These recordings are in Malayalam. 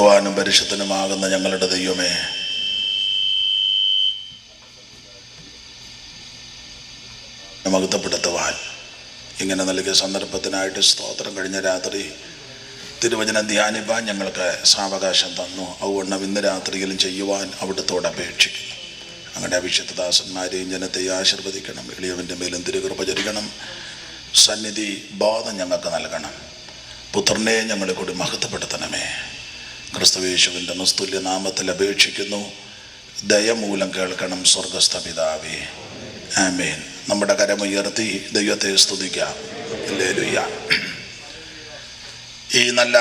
മഹത്വാനും പരിശുദ്ധനുമാകുന്ന ഞങ്ങളുടെ ദൈവമേ, മഹത്വപ്പെടുത്തുവാൻ ഇങ്ങനെ നൽകിയ സന്ദർഭത്തിനായിട്ട് സ്തോത്രം. കഴിഞ്ഞ രാത്രി തിരുവചനം ധ്യാനിപ്പാൻ ഞങ്ങൾക്ക് സാവകാശം തന്നു. അതുകൊണ്ട് ഇന്ന് രാത്രിയിലും ചെയ്യുവാൻ അവിടുത്തോട് അപേക്ഷിക്കുന്നു. അങ്ങയുടെ അഭിഷിക്തദാസന്മാരെയും ജനത്തെയും ആശീർവദിക്കണം. എളിയവൻ്റെ മേലും തിരുകൃപ ചൊരിയണം. സന്നിധി ബോധം ഞങ്ങൾക്ക് നൽകണം. പുത്രനെ ഞങ്ങളെ കൂടി മഹത്വപ്പെടുത്തണമേ. ക്രിസ്തുയേശുവിൻ്റെ നിസ്തുല്യ നാമത്തിൽ അപേക്ഷിക്കുന്നു. ദയമൂലം കേൾക്കണം സ്വർഗസ്ഥ പിതാവേ, ആമേൻ. നമ്മുടെ കരമുയർത്തി ദൈവത്തെ സ്തുതിക്കാം. ഹല്ലേലൂയ. ഈ നല്ല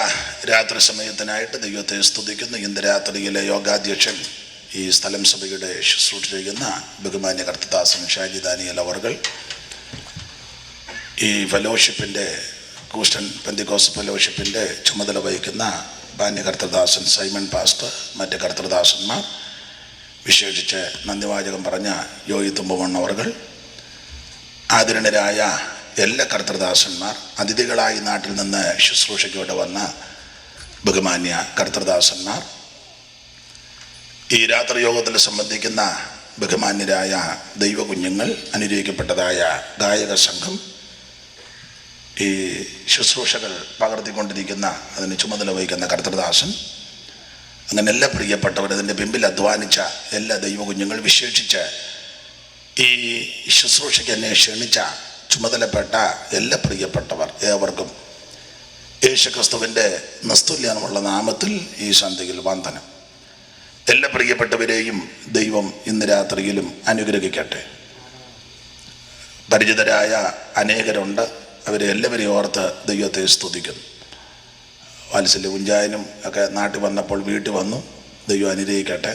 രാത്രി സമയത്തിനായിട്ട് ദൈവത്തെ സ്തുതിക്കുന്നു. ഇന്ന് രാത്രിയിലെ യോഗാധ്യക്ഷൻ, ഈ സ്ഥലം സഭയുടെ ശുശ്രൂഷ ചെയ്യുന്ന ബഹുമാന്യ കർത്തദാസൻ ഷാജി ദാനിയേൽ അവർകൾ, ഈ ഫെലോഷിപ്പിൻ്റെ ക്രിസ്ത്യൻ പെന്തിക്കോസ്ത് ഫെലോഷിപ്പിൻ്റെ ചുമതല വഹിക്കുന്ന ബാന്യ കർത്തദാസൻ സൈമൺ പാസ്റ്റർ, മറ്റ് കർത്തദാസന്മാർ, വിശേഷിച്ച് നന്ദിവാചകം പറഞ്ഞ യോയി തുമ്പമൺ അവർകൾ, ആദരണീയരായ എല്ലാ കർത്തദാസന്മാർ, അതിഥികളായി നാട്ടിൽ നിന്ന് ശുശ്രൂഷയ്ക്കോടെ വന്ന ബഹുമാന്യ കർത്തദാസന്മാർ, ഈ രാത്രി യോഗത്തിൽ സംബന്ധിക്കുന്ന ബഹുമാന്യരായ ദൈവകുഞ്ഞുങ്ങൾ, അനുഗ്രഹിക്കപ്പെട്ടതായ ഗായക സംഘം, ഈ ശുശ്രൂഷകൾ പകർത്തിക്കൊണ്ടിരിക്കുന്ന അതിന് ചുമതല വഹിക്കുന്ന കർത്തദാസൻ, അങ്ങനെ എല്ലാ പ്രിയപ്പെട്ടവർ, അതിൻ്റെ പിമ്പിൽ അധ്വാനിച്ച എല്ലാ ദൈവകുഞ്ഞുങ്ങൾ, വിശേഷിച്ച് ഈ ശുശ്രൂഷയ്ക്ക് എന്നെ ക്ഷണിച്ച ചുമതലപ്പെട്ട എല്ലാ പ്രിയപ്പെട്ടവർ ഏവർക്കും യേശുക്രിസ്തുവിൻ്റെ നിസ്തുല്യമുള്ള നാമത്തിൽ ഈ സന്ധ്യയിൽ വന്ദനം. എല്ലാ പ്രിയപ്പെട്ടവരെയും ദൈവം ഇന്ന് രാത്രിയിലും അനുഗ്രഹിക്കട്ടെ. പരിചിതരായ അനേകരുണ്ട്. അവരെ എല്ലാവരെയും ഓർത്ത് ദൈവത്തെ സ്തുതിക്കുന്നു. വാത്സല്യ കുഞ്ചായനും ഒക്കെ നാട്ടിൽ വന്നപ്പോൾ വീട്ടിൽ വന്നു. ദൈവം അനുഗ്രഹിക്കട്ടെ.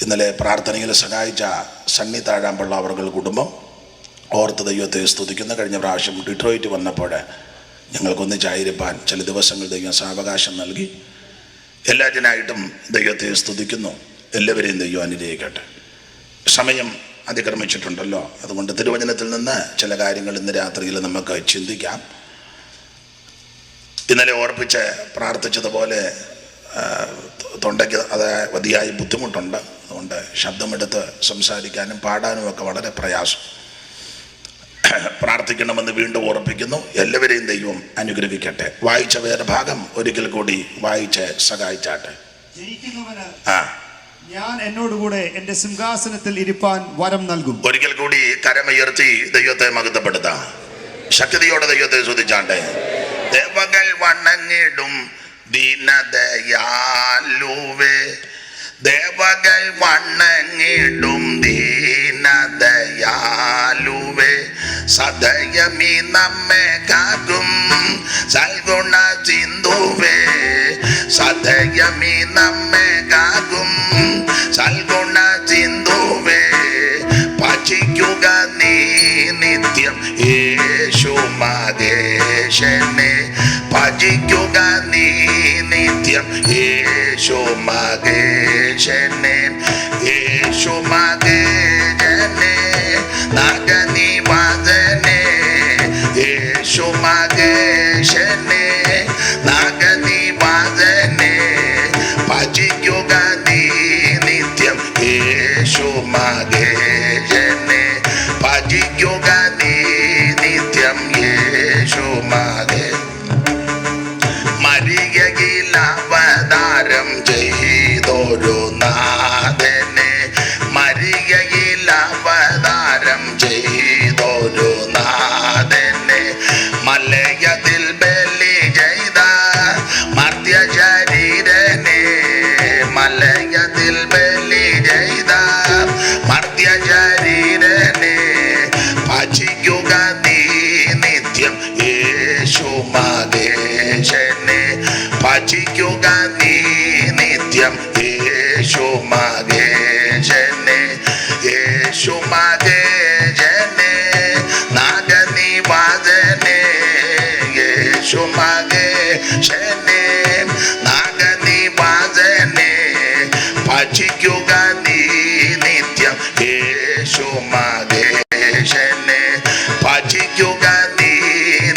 ഇന്നലെ പ്രാർത്ഥനയിൽ സഹായിച്ച സണ്ണി താഴാമ്പള്ള അവർക്ക് കുടുംബം ഓർത്ത് ദൈവത്തെ സ്തുതിക്കുന്നു. കഴിഞ്ഞ പ്രാവശ്യം ഡിട്രോയിറ്റ് വന്നപ്പോൾ ഞങ്ങൾക്കൊന്നിച്ചായിരിക്കാൻ ചില ദിവസങ്ങൾ ദൈവം സാവകാശം നൽകി. എല്ലാറ്റിനായിട്ടും ദൈവത്തെ സ്തുതിക്കുന്നു. എല്ലാവരെയും ദൈവം അനുഗ്രഹിക്കട്ടെ. സമയം അതിക്രമിച്ചിട്ടുണ്ടല്ലോ, അതുകൊണ്ട് തിരുവചനത്തിൽ നിന്ന് ചില കാര്യങ്ങൾ ഇന്ന് രാത്രിയിൽ നമുക്ക് ചിന്തിക്കാം. ഇന്നലെ ഓർപ്പിച്ച് പ്രാർത്ഥിച്ചതുപോലെ തൊണ്ടയ്ക്ക് അതിയായ ബുദ്ധിമുട്ടുണ്ട്. അതുകൊണ്ട് ശബ്ദമെടുത്ത് സംസാരിക്കാനും പാടാനും ഒക്കെ വളരെ പ്രയാസം. പ്രാർത്ഥിക്കണമെന്ന് വീണ്ടും ഓർപ്പിക്കുന്നു. എല്ലാവരെയും ദൈവം അനുഗ്രഹിക്കട്ടെ. വായിച്ച വേറെ ഭാഗം ഒരിക്കൽ കൂടി വായിച്ച് സഹായിച്ചാട്ടെ. ഞാൻ എന്നോടുകൂടെ എന്റെ സിംഹാസനത്തിൽ ഇരിപ്പാൻ വരം നൽകും. ഒരിക്കൽ കൂടി കരമുയർത്തി ദൈവത്തെ മഹത്വപ്പെടുത്താം. ശക്തിയോടെ ദൈവത്തെ സ്തുതിച്ചാട്ടെ. ദേവകൾ വണങ്ങിടും ദീനദയാലുവേ, ദേവകൾ വണങ്ങിടും ദീനദയാലുവേ, സദയമി നമ്മെ കാക്കും സൽഗുണ സിന്ധുവേ, സദയമി നമ്മെ കാക്കും സൽഗുണ സിന്ധുവേ, ഭജിക്കുക നീ നിത്യം യേശു മഹേശനെ, ഭജിക്കുക നീ നിത്യം യേശു മഹേശനെ, യേശു മഹേശനെ നഗനി വാദനെ, യേശു മഹേശനെ നഗനി വാദനെ, ഭജിക്കുക നീ നിത്യം യേശു മഹേശനെ, ഭജിക്കുക നീ നിത്യം യേശു മഹേ. മരിയയിൽ അവതാരം ചെയ്തൊരു നാഥനെ, മരിയയിൽ അവതാരം ചെയ്തൊരു നാഥനെ, മലയതിൽ ബലി ചെയ്ത മർത്യ ശരീരനെ, മലയതിൽ ബലി ചെയ്ത മർത്യ ശരീരനെ, ഭജിക്കുക നീ നിത്യം യേശു മഹേശനെ, ഭജിക്കുക നീ നിത്യം യേശു മഹേശനെ, യേശു മഹേശനെ നാഗനി വാദനെ, യേശു മഹേശനെ നാഗനി വാദനെ, ഭജിക്കുക നീ നിത്യം യേശു മഹേശനെ, ഭജിക്കുക നീ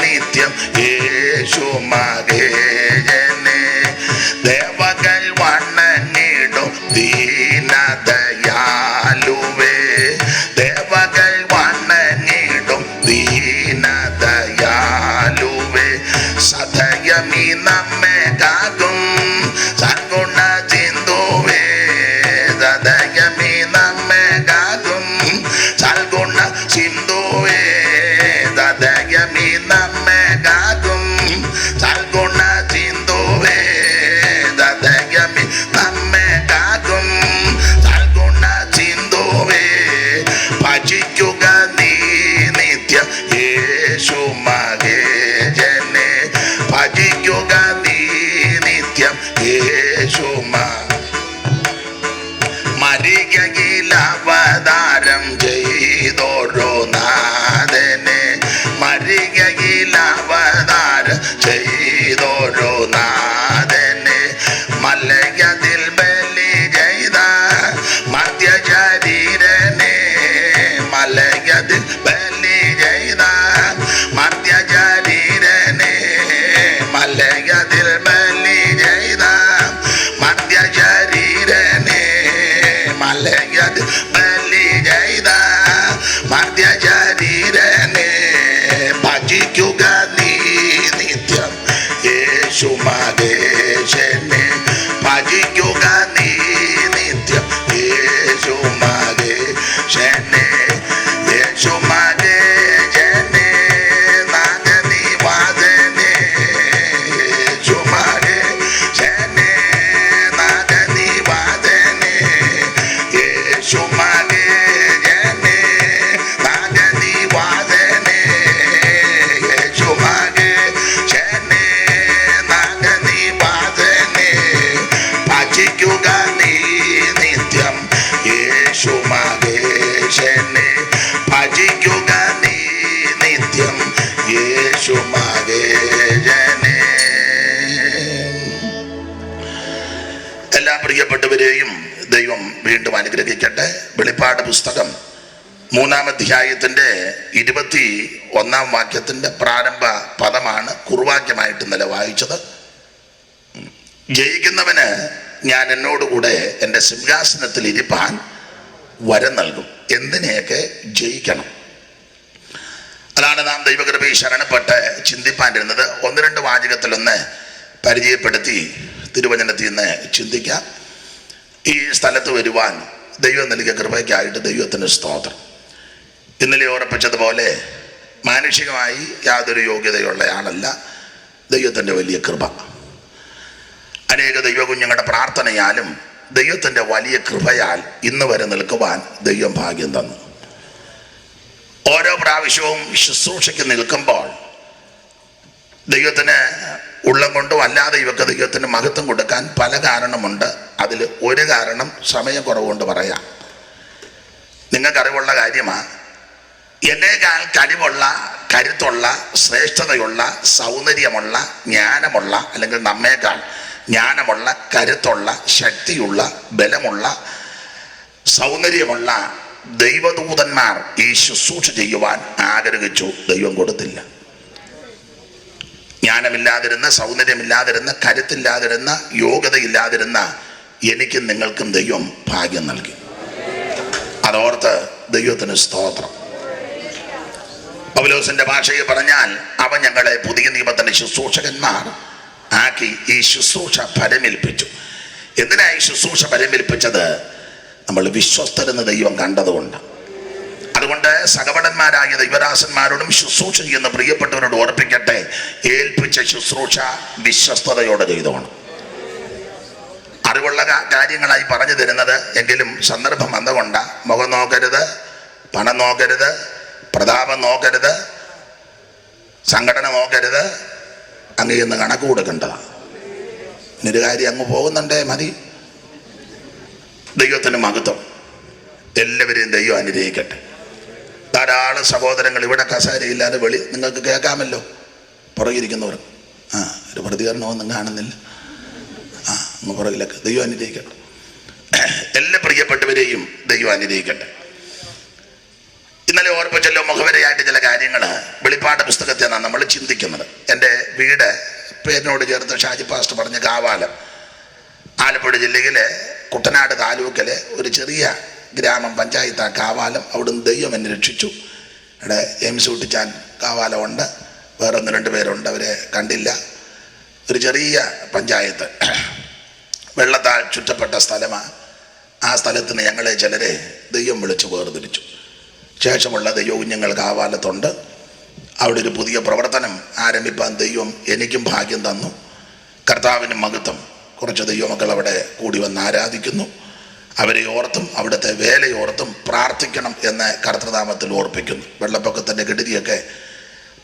നിത്യം യേശു മഹേശനെ, ദേവകൾ വണങ്ങിടും ദീനദയാലുവേ, ദേവകൾ വണങ്ങിടും ദീനദയാലുവേ. സദയമീ നമ്മെ കാക്കും സൽഗുണ ചിന്തുവേ, സദയമീ നമ്മെ കാക്കും സൽഗുണ സിന്ധുവേ, സദയമീ നമ്മെ കാക്കും സൽഗുണ സിന്ധുവേ, സദയമീ നമ്മെ കാക്കും സൽഗുണ സിന്ധുവേ. ഭജിക്കുക നീ നിത്യം യേശു മഹേശനെ, ഭജിക്കുക നീ നിത്യം യേശു മരികയിൽ അവതാരം ചെയ്തോരോ നാഥനെ, മരികയിൽ അവതാരം ചെയ്തോരോ നാഥനെ. മലയതിൽ ബലി ചെയ്ത മധ്യശരീരനെ, മലയതിൽ ബലി ചെയ്ത മധ്യശരീരനെ, മലയതിൽ ബലി ചെയ്ത മധ്യശരീരനെ, മലയതിൽ ബലി ചെയ്ത മധ്യശരീരനെ. ഭജിക്കുക നീ നിത്യം യേശു മഹേശനെ, ഭജിക്കുക നീ നിത്യം യേശു മഹേശനെ, യേശു മഹേശനെ, നാഗനിവാസനെ, യേശു മഹേശനെ, നാഗനിവാസനെ, യേശു മഹേശനെ, നാഗനിവാസനെ, യേശു മഹേശനെ, നാഗനിവാസനെ. ഭജിക്കുക നീ നിത്യം യേശു മഹേശനെ, ഭജിക്കുക നീ നിത്യം യേശു മഹേശനെ. എല്ലാ പ്രിയപ്പെട്ടവരെയും ദൈവം വീണ്ടും അനുഗ്രഹിക്കട്ടെ. വെളിപ്പാട് പുസ്തകം 3-ാം അധ്യായത്തിന്റെ 21-ാം വാക്യത്തിന്റെ പ്രാരംഭ പദമാണ് കുറുവാക്യമായിട്ട് ഇന്നലെ വായിച്ചത്. ജയിക്കുന്നവന് ഞാൻ എന്നോടുകൂടെ എൻ്റെ സിംഹാസനത്തിൽ ഇരിപ്പാൻ വരം നൽകും. എന്തിനെയൊക്കെ ജയിക്കണം? അതാണ് നാം ദൈവകൃപയിൽ ശരണപ്പെട്ട് ചിന്തിപ്പാനിരുന്നത്. 1-2 വാചകത്തിലൊന്ന് പരിചയപ്പെടുത്തി തിരുവചനത്തിൽ നിന്ന് ചിന്തിക്കാം. ഈ സ്ഥലത്ത് വരുവാൻ ദൈവം നൽകിയ കൃപയ്ക്കായിട്ട് ദൈവത്തിന് സ്തോത്രം. ഇന്നലെ ഓർപ്പിച്ചതുപോലെ മാനുഷികമായി യാതൊരു യോഗ്യതയുള്ള ആളല്ല, ദൈവത്തിൻ്റെ വലിയ കൃപ. അനേക ദൈവകുഞ്ഞുങ്ങളുടെ പ്രാർത്ഥനയാലും ദൈവത്തിൻ്റെ വലിയ കൃപയാൽ ഇന്ന് വരെ നിൽക്കുവാൻ ദൈവം ഭാഗ്യം തന്നു. ഓരോ പ്രാവശ്യവും ശുശ്രൂഷയ്ക്ക് നിൽക്കുമ്പോൾ ദൈവത്തിന് ഉള്ളം കൊണ്ടും അല്ലാതെ ഇവക്ക് ദൈവത്തിന് മഹത്വം കൊടുക്കാൻ പല കാരണമുണ്ട്. അതിൽ ഒരു കാരണം സമയക്കുറവുകൊണ്ട് പറയാം. നിങ്ങൾക്കറിവുള്ള കാര്യമാണ്. എന്നേക്കാൾ കഴിവുള്ള, കരുത്തുള്ള, ശ്രേഷ്ഠതയുള്ള, സൗന്ദര്യമുള്ള, ജ്ഞാനമുള്ള, അല്ലെങ്കിൽ നമ്മേക്കാൾ ജ്ഞാനമുള്ള, കരുത്തുള്ള, ശക്തിയുള്ള, ബലമുള്ള, സൗന്ദര്യമുള്ള ദൈവദൂതന്മാർ ഈ ശുശ്രൂഷ ചെയ്യുവാൻ ആഗ്രഹിച്ചു. ദൈവം കൊടുത്തില്ല. ജ്ഞാനമില്ലാതിരുന്ന, സൗന്ദര്യമില്ലാതിരുന്ന, കരുത്തില്ലാതിരുന്ന, യോഗ്യതയില്ലാതിരുന്ന എനിക്കും നിങ്ങൾക്കും ദൈവം ഭാഗ്യം നൽകി. അതോർത്ത് ദൈവത്തിന് സ്തോത്രം. പൗലോസിന്റെ ഭാഷയിൽ പറഞ്ഞാൽ അവൻ ഞങ്ങളെ പുതിയ നിയമത്തിന്റെ ശുശ്രൂഷകന്മാർ ആക്കി ഈ ശുശ്രൂഷ ഫലമേൽപ്പിച്ചു. എന്തിനാ ഈ ശുശ്രൂഷ ഫലമേൽപ്പിച്ചത്? നമ്മൾ വിശ്വസ്തരെന്ന് ദൈവം കണ്ടതുകൊണ്ട്. അതുകൊണ്ട് സഹപടന്മാരായ ദൈവദാസന്മാരോടും ശുശ്രൂഷ ചെയ്യുന്ന പ്രിയപ്പെട്ടവരോട് ഓർപ്പിക്കട്ടെ, ഏൽപ്പിച്ച ശുശ്രൂഷ വിശ്വസ്തയോടെ ചെയ്തോണം. അറിവുള്ള കാര്യങ്ങളായി പറഞ്ഞു തരുന്നത്, എങ്കിലും സന്ദർഭം വന്നുകൊണ്ട് മുഖം നോക്കരുത്, പണം നോക്കരുത്, പ്രതാപം നോക്കരുത്, സംഘടന നോക്കരുത്, അങ്ങ് ഇന്ന് കണക്ക് കൊടുക്കേണ്ടതാണ്. ഇന്നൊരു കാര്യം അങ്ങ് പോകുന്നുണ്ടേ മതി. ദൈവത്തിന് മഹത്വം. എല്ലാവരെയും ദൈവം അനുഗ്രഹിക്കട്ടെ. ധാരാളം സഹോദരങ്ങൾ ഇവിടെ കസേരയില്ലാതെ നിങ്ങൾക്ക് കേൾക്കാമല്ലോ. പുറകിരിക്കുന്നവർ ഒരു പ്രതികരണമൊന്നും കാണുന്നില്ല. അങ്ങ് പുറകിലൊക്കെ ദൈവം അനുഗ്രഹിക്കട്ടെ. എല്ലാ പ്രിയപ്പെട്ടവരെയും ദൈവം അനുഗ്രഹിക്കട്ടെ. ഇന്നലെ ഓർപ്പിച്ചല്ലോ മുഖവരയായിട്ട് ചില കാര്യങ്ങൾ വെളിപ്പാട് പുസ്തകത്തെയാണ് നമ്മൾ ചിന്തിക്കുന്നത്. എൻ്റെ വീട് പേരിനോട് ചേർത്ത് ഷാജി പാസ്റ്റർ പറഞ്ഞ കാവാലം. ആലപ്പുഴ ജില്ലയിലെ കുട്ടനാട് താലൂക്കിലെ ഒരു ചെറിയ ഗ്രാമം പഞ്ചായത്താ കാവാലം. അവിടുന്ന് ദൈവം എന്നെ രക്ഷിച്ചു. ഇവിടെ എംസ് കുട്ടിച്ചാൻ കാവാലമുണ്ട്, വേറെ 1-2 പേരുണ്ട്, അവരെ കണ്ടില്ല. ഒരു ചെറിയ പഞ്ചായത്ത്, വെള്ളത്താൽ ചുറ്റപ്പെട്ട സ്ഥലമാണ്. ആ സ്ഥലത്ത് നിന്ന് ഞങ്ങളെ ചിലരെ ദൈവം വിളിച്ച് വേർതിരിച്ചു. ശേഷമുള്ള ദൈവകുഞ്ഞുങ്ങൾ കാവാലത്തുണ്ട്. അവിടെ ഒരു പുതിയ പ്രവർത്തനം ആരംഭിപ്പാൻ ദൈവം എനിക്കും ഭാഗ്യം തന്നു. കർത്താവിന് മഹത്വം. കുറച്ച് ദൈവമക്കൾ അവിടെ കൂടി വന്ന് ആരാധിക്കുന്നു. അവരെ ഓർത്തും അവിടുത്തെ വേലയോർത്തും പ്രാർത്ഥിക്കണം എന്ന് കർത്തൃനാമത്തിൽ ഓർപ്പിക്കുന്നു. വെള്ളപ്പൊക്കത്തിൻ്റെ കെടുതിയൊക്കെ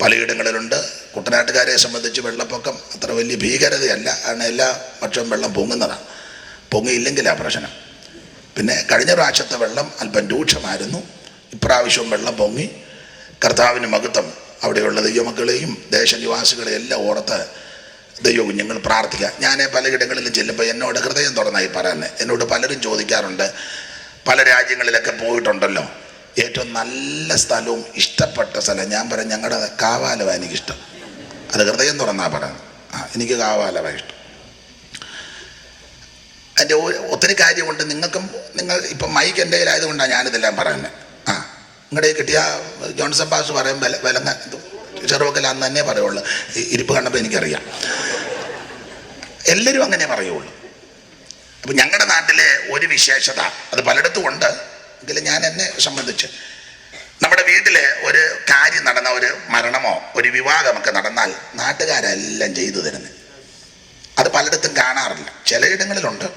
പലയിടങ്ങളിലുണ്ട്. കുട്ടനാട്ടുകാരെ സംബന്ധിച്ച് വെള്ളപ്പൊക്കം അത്ര വലിയ ഭീകരതയല്ല, കാരണം എല്ലാ വർഷവും വെള്ളം പൊങ്ങുന്നതാണ്. പൊങ്ങിയില്ലെങ്കിലാണ് പ്രശ്നം. പിന്നെ കഴിഞ്ഞ പ്രാവശ്യത്തെ വെള്ളം അല്പം രൂക്ഷമായിരുന്നു. ഇപ്രാവശ്യവും വെള്ളം പൊങ്ങി. കർത്താവിന് മഹത്വം. അവിടെയുള്ള ദൈവമക്കളെയും ദേശനിവാസികളെയും എല്ലാം ഓർത്ത് ദൈവ കുഞ്ഞുങ്ങൾ പ്രാർത്ഥിക്കുക. ഞാൻ പലയിടങ്ങളിലും ചെല്ലുമ്പോൾ എന്നോട് ഹൃദയം തുറന്നായി പറയാൻ എന്നോട് പലരും ചോദിക്കാറുണ്ട്, പല രാജ്യങ്ങളിലൊക്കെ പോയിട്ടുണ്ടല്ലോ, ഏറ്റവും നല്ല സ്ഥലവും ഇഷ്ടപ്പെട്ട സ്ഥലം. ഞാൻ പറയും ഞങ്ങളുടെ കാവാലമാണ് എനിക്കിഷ്ടം. അത് ഹൃദയം തുറന്നാ പറയുന്നത്. എനിക്ക് കാവാലമാണ് ഇഷ്ടം. എൻ്റെ ഒത്തിരി കാര്യമുണ്ട്. നിങ്ങൾ ഇപ്പം മൈക്ക് എൻ്റെ കയ്യിലായതുകൊണ്ടാണ് ഞാനിതെല്ലാം പറയുന്നത്. നിങ്ങളുടെ കിട്ടിയ ജോൺസൺ പാസ് പറയും വിലങ്ങ ചെറുവക്കൽ അന്ന് തന്നെ പറയുള്ളൂ. ഇരിപ്പ് കണ്ടപ്പോൾ എനിക്കറിയാം, എല്ലാവരും അങ്ങനെ പറയുള്ളൂ. അപ്പം ഞങ്ങളുടെ നാട്ടിലെ ഒരു വിശേഷത, അത് പലയിടത്തും ഉണ്ട്, എങ്കിലും ഞാൻ എന്നെ സംബന്ധിച്ച് നമ്മുടെ വീട്ടിലെ ഒരു കാര്യം നടന്ന, ഒരു മരണമോ ഒരു വിവാഹമൊക്കെ നടന്നാൽ നാട്ടുകാരെല്ലാം ചെയ്തു തരുന്നത്. അത് പലയിടത്തും കാണാറില്ല, ചിലയിടങ്ങളിലുണ്ട്.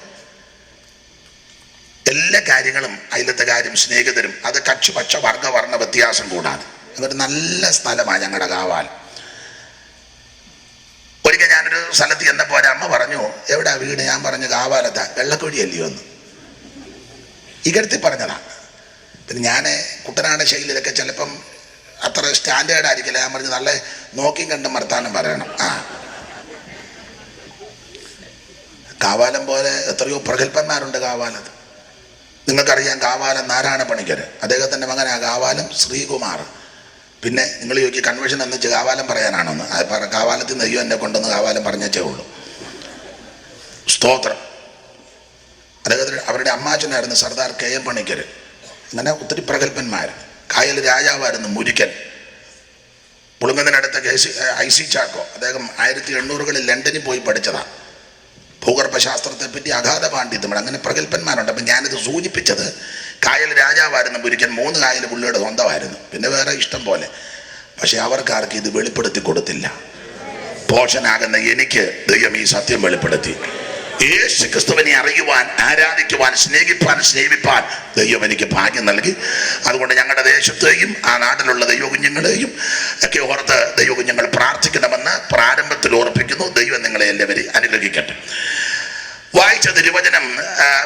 എല്ലാ കാര്യങ്ങളും അയലത്തെ കാര്യം, സ്നേഹിതരും, അത് കച്ചു പച്ച വർണ്ണ വ്യത്യാസം കൂടാതെ അതൊരു നല്ല സ്ഥലമാണ് ഞങ്ങളുടെ കാവാലം. ഒരിക്കൽ ഞാനൊരു സ്ഥലത്ത് ചെന്നപ്പോൾ ഒരമ്മ പറഞ്ഞു, എവിടാ വീട്? ഞാൻ പറഞ്ഞു കാവാലത്താ. വെള്ളക്കുഴിയല്ലയോ എന്ന് ഇകഴ്ത്തി പറഞ്ഞതാണ്. പിന്നെ ഞാൻ കുട്ടനാട് ശൈലിയിലൊക്കെ ചിലപ്പം അത്ര സ്റ്റാൻഡേർഡ് ആയിരിക്കില്ല. ഞാൻ പറഞ്ഞു നല്ല നോക്കിയും കണ്ടും വർത്താനം പറയണം. കാവാലം പോലെ എത്രയോ പ്രഗത്ഭന്മാരുണ്ട് കാവാലത്ത്. നിങ്ങൾക്കറിയാം കാവാലം നാരായണ പണിക്കർ, അദ്ദേഹത്തിൻ്റെ മകനാണ് കാവാലം ശ്രീകുമാർ. പിന്നെ നിങ്ങൾ ചോദിക്കുക കൺവെൻഷൻ എന്ന് വെച്ച് കാവാലം പറയാനാണോന്ന്. അത് കാവാലത്തിൽ നെയ്യോ എന്നെ കൊണ്ടുവന്ന് കാവാലം പറഞ്ഞേ ഉള്ളൂ. സ്തോത്രം. അദ്ദേഹത്തിന് അവരുടെ അമ്മാച്ചനായിരുന്നു സർദാർ KM പണിക്കർ. അങ്ങനെ ഒത്തിരി പ്രഗത്ഭന്മാർ. കായൽ രാജാവായിരുന്നു മുരിക്കൻ. പുളുങ്ങതിനടുത്ത IC ചാക്കോ, അദ്ദേഹം 1800കളിൽ ലണ്ടനിൽ പോയി പഠിച്ചതാണ്. ഭൂഗർഭശാസ്ത്രത്തെ പറ്റി അഗാധ പാണ്ഡിത്യമാണ്. അങ്ങനെ പ്രഗത്ഭന്മാരുണ്ട്. അപ്പം ഞാനിത് സൂചിപ്പിച്ചത്, കായൽ രാജാവായിരുന്നു മുരിക്കൻ. 3 കായൽ പുള്ളിയുടെ സ്വന്തമായിരുന്നു, പിന്നെ വേറെ ഇഷ്ടം പോലെ. പക്ഷെ അവർക്കാർക്ക് ഇത് വെളിപ്പെടുത്തി കൊടുത്തില്ല. പോഷനാകുന്ന എനിക്ക് ദൈവം ഈ സത്യം വെളിപ്പെടുത്തി. യേശു ക്രിസ്തുവിനെ അറിയുവാൻ, ആരാധിക്കുവാൻ, സ്നേഹിപ്പാൻ ദൈവം എനിക്ക് ഭാഗ്യം നൽകി. അതുകൊണ്ട് ഞങ്ങളുടെ ദേശത്തെയും ആ നാട്ടിലുള്ള ദൈവകുഞ്ഞുങ്ങളെയും ഒക്കെ ഓർത്ത് ദൈവകുഞ്ഞുങ്ങൾ പ്രാർത്ഥിക്കണമെന്ന് പ്രാരംഭത്തിൽ ഓർപ്പിക്കുന്നു. ദൈവം നിങ്ങളെ എല്ലാവരെയും അനുഗ്രഹിക്കട്ടെ. വായിച്ച തിരുവചനം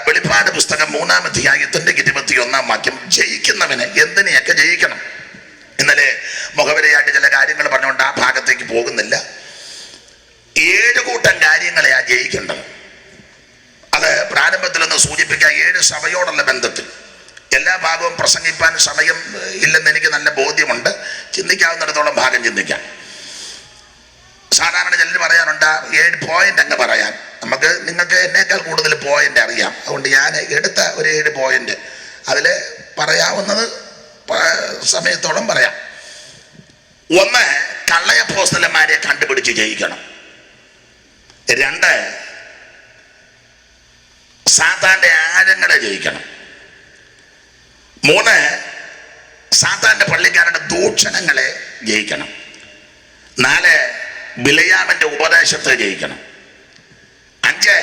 വെളിപ്പാട് പുസ്തകം 3-ാം അധ്യായത്തിന്റെ 21-ാം വാക്യം. ജയിക്കുന്നവന് എന്തിനെയൊക്കെ ജയിക്കണം. ഇന്നലെ മുഖവരയായിട്ട് ചില കാര്യങ്ങൾ പറഞ്ഞുകൊണ്ട് ആ ഭാഗത്തേക്ക് പോകുന്നില്ല. 7 കൂട്ടം കാര്യങ്ങളെയാ ജയിക്കേണ്ടത്. അത് പ്രാരംഭത്തിലൊന്ന് സൂചിപ്പിക്കുക. 7 സഭയോടുള്ള ബന്ധത്തിൽ. എല്ലാ ഭാഗവും പ്രസംഗിപ്പാൻ സമയം ഇല്ലെന്ന് എനിക്ക് നല്ല ബോധ്യമുണ്ട്. ചിന്തിക്കാവുന്നിടത്തോളം ഭാഗം ചിന്തിക്കാം. സാധാരണ ചിലർ പറയാറുണ്ട് 7 പോയിന്റ് അങ്ങ് പറയാൻ. നിങ്ങൾക്ക് എന്നേക്കാൾ കൂടുതൽ പോയിന്റ് അറിയാം. അതുകൊണ്ട് ഞാൻ എടുത്ത ഒരു 7 പോയിന്റ് അതിൽ പറയാവുന്നത് സമയത്തോളം പറയാം. 1, കള്ളയപ്പോസ്തലന്മാരെ കണ്ടുപിടിച്ച് ജയിക്കണം. 2, സാത്താന്റെ ആഴങ്ങളെ ജയിക്കണം. 3, സാത്താന്റെ പള്ളിക്കാരുടെ ദൂഷണങ്ങളെ ജയിക്കണം. 4, ബിലയാമിന്റെ ഉപദേശത്തെ ജയിക്കണം. 5,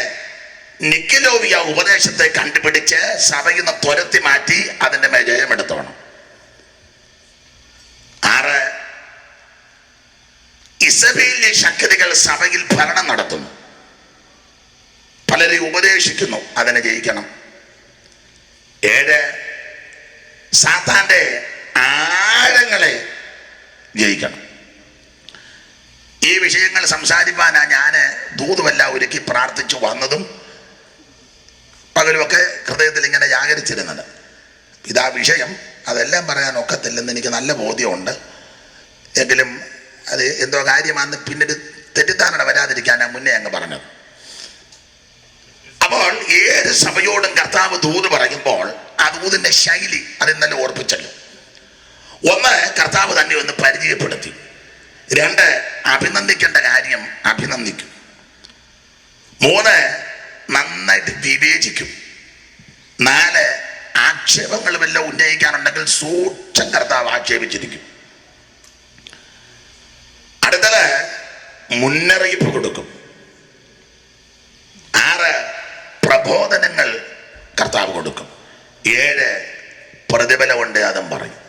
നിക്കലോവിയ ഉപദേശത്തെ കണ്ടുപിടിച്ച് സഭയിൽ നിന്ന് തുരത്തി മാറ്റി അതിൻ്റെ മേൽ ജയമെടുത്തോണം. 6, ഇസബേലിലെ ശക്തികൾ സഭയിൽ ഭരണം നടത്തുന്നു, പലരെ ഉപദേശിക്കുന്നു, അതിനെ ജയിക്കണം. 7, സാത്താന്റെ ആഴങ്ങളെ ജയിക്കണം. ഈ വിഷയങ്ങൾ സംസാരിപ്പാനാ ഞാൻ ദൂതുമെല്ലാം ഒരുക്കി പ്രാർത്ഥിച്ചു വന്നതും പകലുമൊക്കെ ഹൃദയത്തിൽ ഇങ്ങനെ ജാഗരിച്ചിരുന്നത്. ഇതാ വിഷയം. അതെല്ലാം പറയാൻ ഒക്കത്തില്ലെന്ന് എനിക്ക് നല്ല ബോധ്യമുണ്ട്. എങ്കിലും അത് എന്തോ കാര്യമാണെന്ന് പിന്നീട് തെറ്റിദ്ധാരണ വരാതിരിക്കാനാണ് മുന്നേ അങ്ങ് പറഞ്ഞത്. അപ്പോൾ സഭയോടും കർത്താവ് ദൂത് പറയുമ്പോൾ ആ ദൂതിന്റെ ശൈലി അത് ഇന്നലെ ഓർപ്പിച്ചല്ലോ. ഒന്ന്, കർത്താവ് തന്നെ ഒന്ന് പരിചയപ്പെടുത്തി. രണ്ട്, അഭിനന്ദിക്കേണ്ട കാര്യം അഭിനന്ദിക്കും. മൂന്ന്, നന്നായിട്ട് വിവേചിക്കും. നാല്, ആക്ഷേപങ്ങൾ വല്ല ഉന്നയിക്കാനുണ്ടെങ്കിൽ സൂക്ഷം കർത്താവ് ആക്ഷേപിച്ചിരിക്കും. അടുത്തത് മുന്നറിയിപ്പ് കൊടുക്കും. ആറ്, പ്രബോധനങ്ങൾ കർത്താവ് കൊടുക്കും. ഏഴ്, പ്രതിഫലമുണ്ട് അതും പറയും.